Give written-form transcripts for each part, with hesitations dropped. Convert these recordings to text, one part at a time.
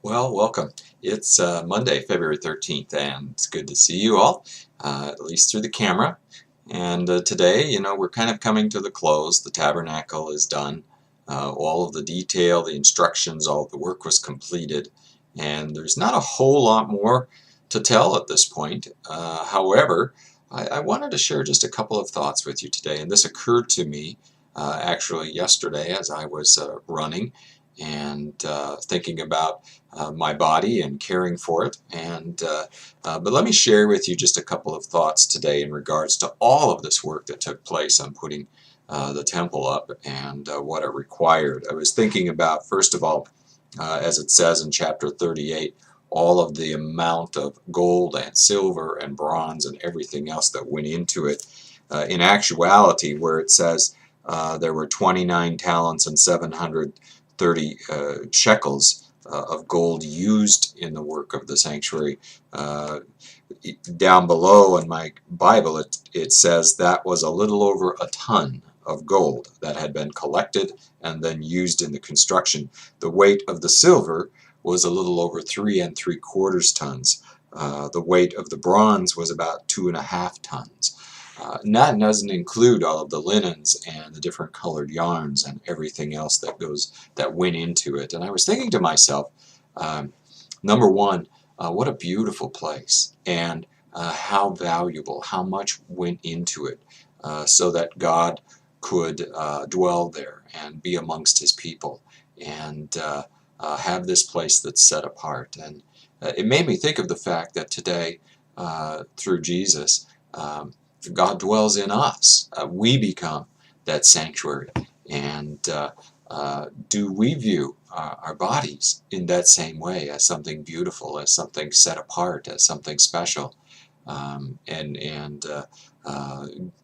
Well, welcome. It's Monday, February 13th, and it's good to see you all, at least through the camera. And today, we're kind of coming to the close. The tabernacle is done. All of the detail, the instructions, all of the work was completed. And there's not a whole lot more to tell at this point. However, I wanted to share just a couple of thoughts with you today. And this occurred to me actually yesterday as I was running and thinking about my body and caring for it. But let me share with you just a couple of thoughts today in regards to all of this work that took place on putting the temple up and what it required. I was thinking about, first of all, as it says in chapter 38, all of the amount of gold and silver and bronze and everything else that went into it. In actuality, where it says there were 29 talents and 730 shekels of gold used in the work of the sanctuary. Down below in my Bible, it says that was a little over a ton of gold that had been collected and then used in the construction. The weight of the silver was a little over 3¾ tons. The weight of the bronze was about 2½ tons. And that doesn't include all of the linens and the different colored yarns and everything else that went into it. And I was thinking to myself, number one, what a beautiful place, and how valuable, how much went into it, so that God could dwell there and be amongst His people and have this place that's set apart. And it made me think of the fact that today, through Jesus, God dwells in us. We become that sanctuary. And do we view our bodies in that same way, as something beautiful, as something set apart, as something special, and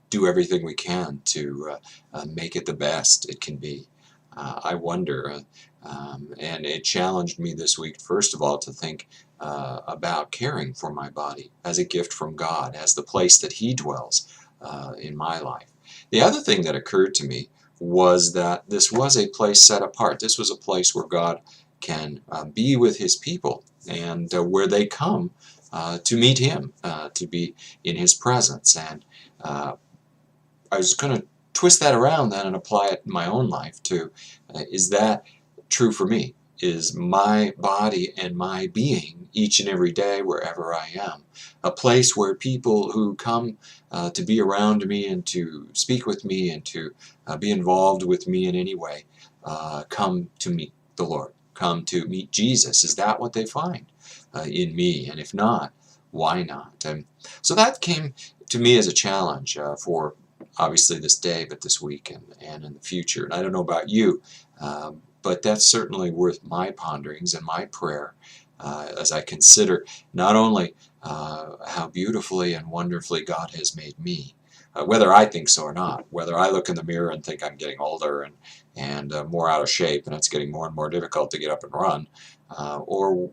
do everything we can to make it the best it can be? I wonder, and it challenged me this week, first of all, to think about caring for my body as a gift from God, as the place that He dwells in my life. The other thing that occurred to me was that this was a place set apart. This was a place where God can be with His people, and where they come to meet Him, to be in His presence. And I was going to twist that around then and apply it in my own life too. Is that true for me? Is my body and my being each and every day, wherever I am, a place where people who come to be around me and to speak with me and to be involved with me in any way, come to meet the Lord, come to meet Jesus? Is that what they find in me? And if not, why not? And so that came to me as a challenge for obviously this day, but this week and in the future. And I don't know about you, but that's certainly worth my ponderings and my prayer as I consider not only how beautifully and wonderfully God has made me, whether I think so or not, whether I look in the mirror and think I'm getting older and more out of shape and it's getting more and more difficult to get up and run, or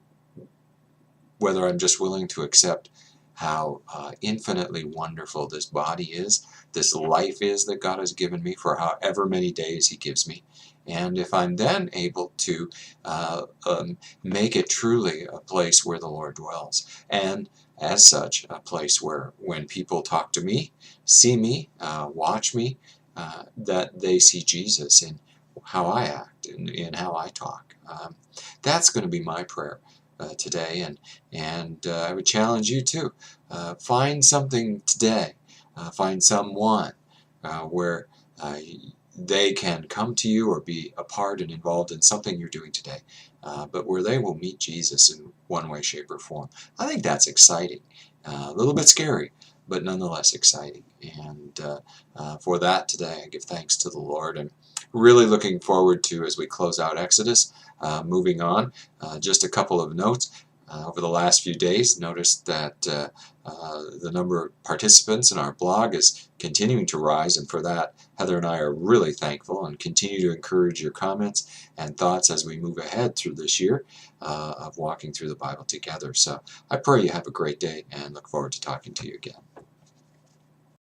whether I'm just willing to accept how infinitely wonderful this body is, this life is that God has given me for however many days He gives me. And if I'm then able to make it truly a place where the Lord dwells, and as such, a place where when people talk to me, see me, watch me, that they see Jesus in how I act and in how I talk. That's going to be my prayer today, and I would challenge you too. Find something today, find someone where they can come to you or be a part and involved in something you're doing today, but where they will meet Jesus in one way, shape, or form. I think that's exciting, a little bit scary, but nonetheless exciting. And for that today, I give thanks to the Lord, and really looking forward to, as we close out Exodus, moving on. Just a couple of notes. Over the last few days, noticed that the number of participants in our blog is continuing to rise, and for that, Heather and I are really thankful and continue to encourage your comments and thoughts as we move ahead through this year of walking through the Bible together. So I pray you have a great day and look forward to talking to you again.